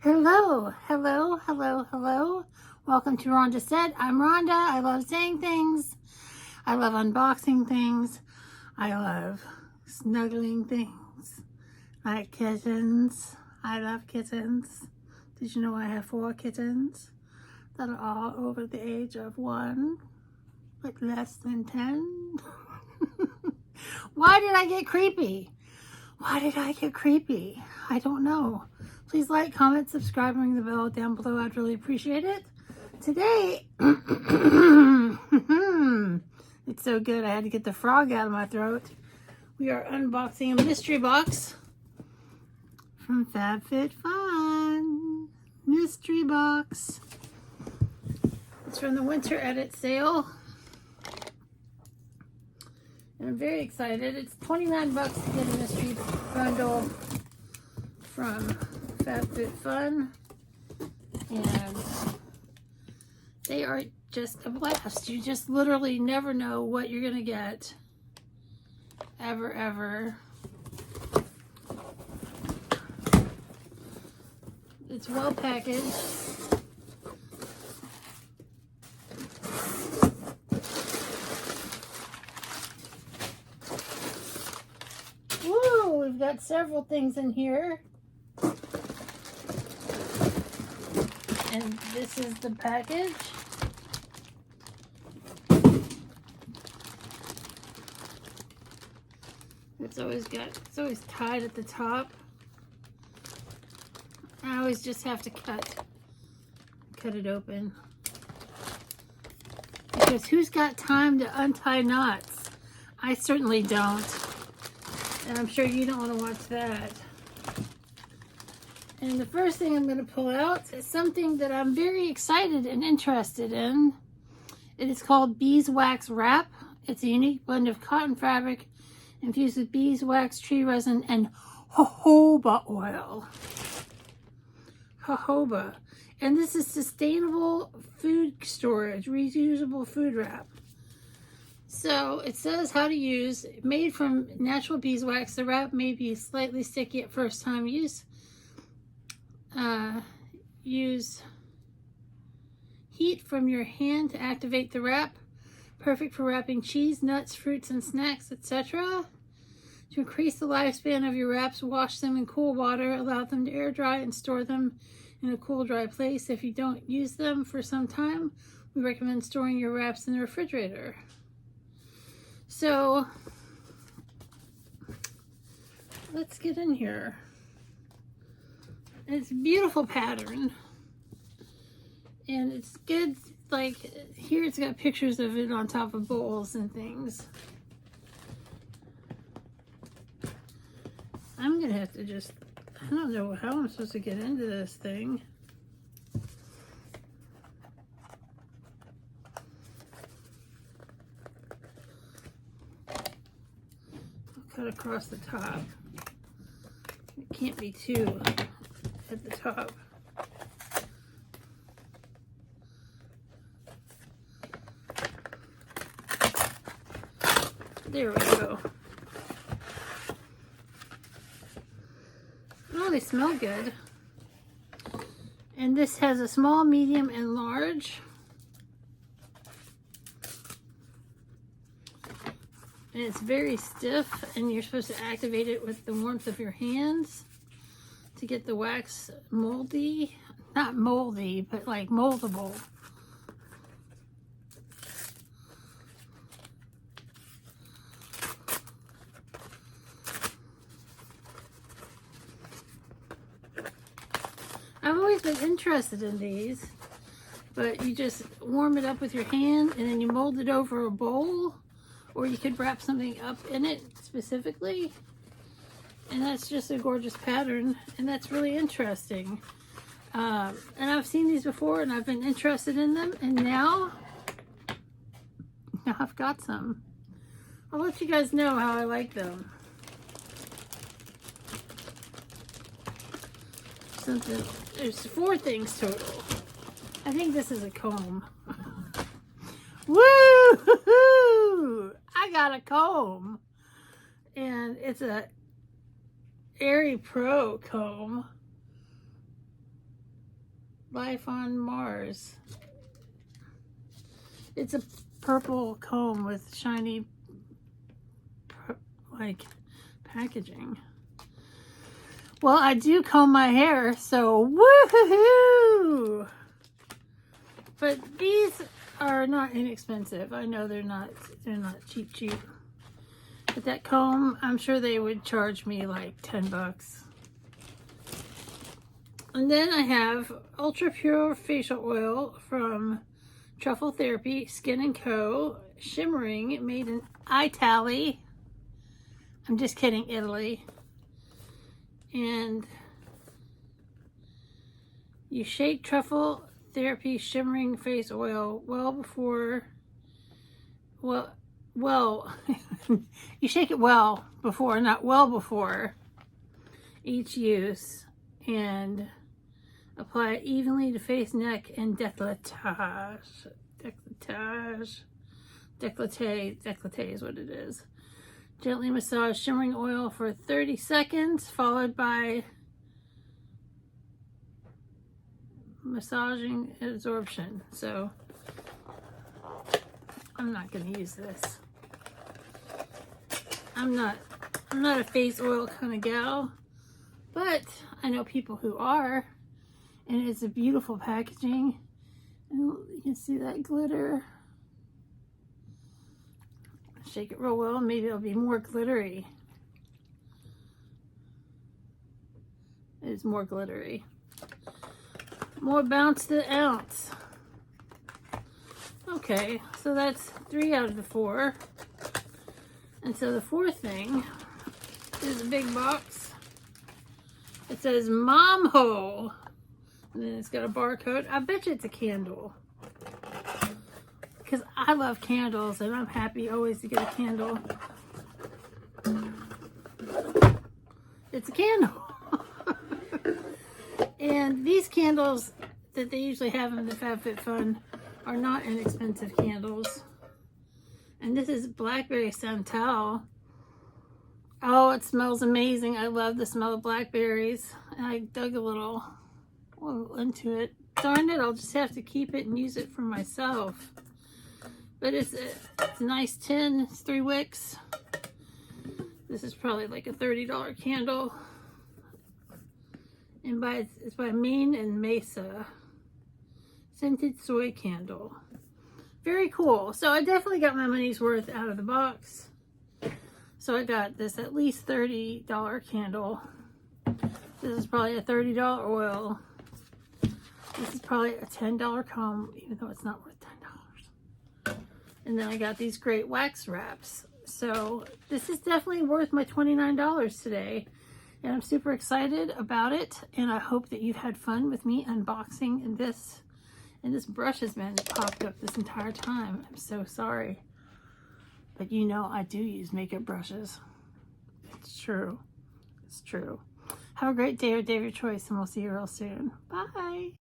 Hello, hello, hello, hello. Welcome to Rhonda Said. I'm Rhonda. I love saying things. I love unboxing things. I love snuggling things. Like kittens. I love kittens. Did you know I have 4 kittens that are all over the age of 1, but less than 10? Why did I get creepy? Why did I get creepy? I don't know. Please like, comment, subscribe, and ring the bell down below. I'd really appreciate it. Today, it's so good I had to get the frog out of my throat. We are unboxing a mystery box from FAbFitFun. Mystery box. It's from the winter edit sale. And I'm very excited. It's 29 bucks to get a mystery bundle from FAbFitFun. And they are just a blast. You just literally never know what you're going to get. Ever, ever. It's well packaged. Woo! We've got several things in here. And this is the package. It's always tied at the top. I always just have to cut it open. Because who's got time to untie knots? I certainly don't. And I'm sure you don't want to watch that. And the first thing I'm going to pull out is something that I'm very excited and interested in. It is called Beeswax Wrap. It's a unique blend of cotton fabric infused with beeswax, tree resin, and jojoba oil. Jojoba. And this is sustainable food storage, reusable food wrap. So it says how to use. Made from natural beeswax, the wrap may be slightly sticky at first time use. Use heat from your hand to activate the wrap. Perfect for wrapping cheese, nuts, fruits, and snacks, etc. To increase the lifespan of your wraps, wash them in cool water, allow them to air dry, and store them in a cool, dry place. If you don't use them for some time, we recommend storing your wraps in the refrigerator. So, let's get in here. It's a beautiful pattern. And it's good, like, here it's got pictures of it on top of bowls and things. I'm going to have to just, I don't know how I'm supposed to get into this thing. I'll cut across the top. It can't be too at the top. There we go. Oh, they smell good. And this has a small, medium, and large. And it's very stiff, and you're supposed to activate it with the warmth of your hands to get the wax moldy. Not moldy, but like moldable. I've always been interested in these, but you just warm it up with your hand and then you mold it over a bowl, or you could wrap something up in it specifically. And that's just a gorgeous pattern, and that's really interesting. And I've seen these before, and I've been interested in them, and now I've got some. I'll let you guys know how I like them. There's 4 things total. I think this is a comb. Woo! I got a comb. And it's a Airy Pro comb. Life on Mars. It's a purple comb with shiny, like, packaging. Well, I do comb my hair, so woohoo! But these are not inexpensive. I know they're not cheap. But that comb, I'm sure they would charge me like 10 bucks. And then I have Ultra Pure Facial Oil from Truffle Therapy, Skin & Co. Shimmering, made in Italy. I'm just kidding, Italy. And you shake Truffle Therapy Shimmering Face Oil you shake it well before, not well before each use, and apply it evenly to face, neck, and décolleté is what it is. Gently massage shimmering oil for 30 seconds, followed by massaging absorption. So I'm not going to use this. I'm not a face oil kind of gal, but I know people who are, and it's a beautiful packaging. And you can see that glitter. Shake it real well, maybe it'll be more glittery. It's more glittery. More bounce to the ounce. Okay, so that's 3 out of the 4. And so the fourth thing is a big box. It says Mom Ho. And then it's got a barcode. I bet you it's a candle. Because I love candles and I'm happy always to get a candle. It's a candle. And these candles that they usually have in the FAbFitFun are not inexpensive candles. And this is Blackberry Santal. Oh, it smells amazing. I love the smell of blackberries. And I dug a little into it. Darn it, I'll just have to keep it and use it for myself. But it's a nice tin. It's 3 wicks. This is probably like a $30 candle. And it's by Maine and Mesa. Scented soy candle. Very cool. So I definitely got my money's worth out of the box. So I got this at least $30 candle. This is probably a $30 oil. This is probably a $10 comb, even though it's not worth $10. And then I got these great wax wraps. So this is definitely worth my $29 today. And I'm super excited about it. And I hope that you've had fun with me unboxing this. And this brush has been popped up this entire time. I'm so sorry. But you know I do use makeup brushes. It's true. It's true. Have a great day or day of your choice, and we'll see you real soon. Bye.